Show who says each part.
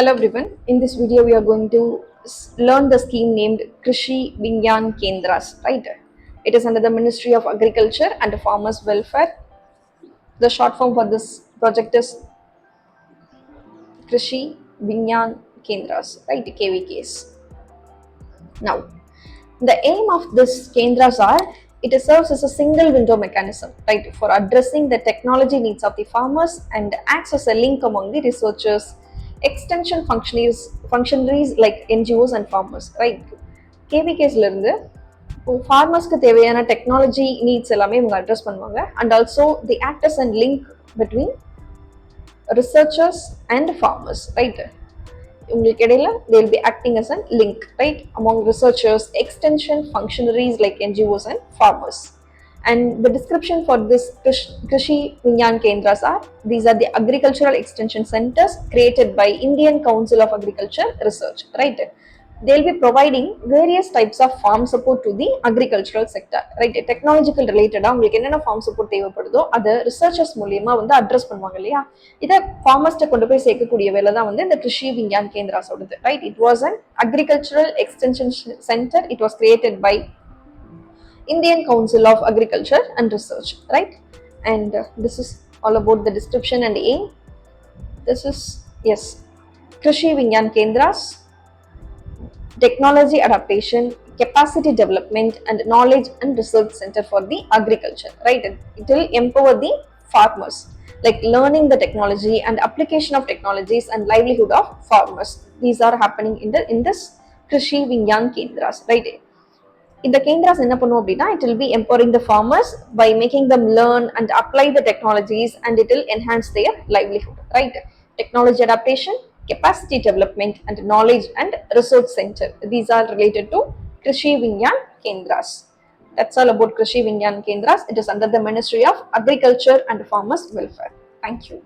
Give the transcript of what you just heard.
Speaker 1: Hello everyone. In this video, we are going to learn the scheme named Krishi Vigyan Kendras. Right? It is under the Ministry of Agriculture and Farmers Welfare. The short form for this project is Krishi Vigyan Kendras. Right? KVKs. Now, the aim of this Kendras are it serves as a single window mechanism, right, for addressing the technology needs of the farmers and acts as a link among the researchers, extension functionaries like NGOs and farmers, right. கேவிகேஸ்ல இருந்து ஃபார்மர்ஸ்க்கு தேவையான technology needs எல்லாமே இவங்க address பண்ணுவாங்க and also the actors and link between researchers and farmers, right. உங்களுக்கு இடையில they will be acting as a link, right, among researchers, extension functionaries like NGOs and farmers. And the description for this Krishi Vigyan Kendras are these are the agricultural extension centers created by Indian Council of Agriculture Research, right. They'll be providing various types of farm support to the agricultural sector, right. Technological related உங்களுக்கு என்னென்ன form support தேவைப்படுதோ அதை researchers மூலியமா வந்து address பண்ணுவாங்க இல்லையா. இதை ஃபார்மர்ஸ்ட்டை கொண்டு போய் சேர்க்கக்கூடிய வேலை தான் வந்து இந்த கிருஷி விஞ்ஞான் கேந்திராஸோடது, right. It was an agricultural extension center. It was created by Indian Council of Agriculture and Research, right. And this is all about the description and aim. This is, yes, Krishi Vigyan Kendras, technology adaptation, capacity development and knowledge and research center for the agriculture, right. It will empower the farmers, like learning the technology and application of technologies and livelihood of farmers. These are happening in this Krishi Vigyan Kendras, right. இந்த கேந்திராஸ் என்ன பண்ணும் அப்படின்னா it will be empowering the farmers by making them learn and apply the technologies and it will enhance their livelihood, right. Technology adaptation, capacity development and knowledge and research center. These are related to Krishi Vigyan Kendras. That's all about Krishi Vigyan Kendras. It is under the Ministry of Agriculture and Farmers Welfare. Thank you.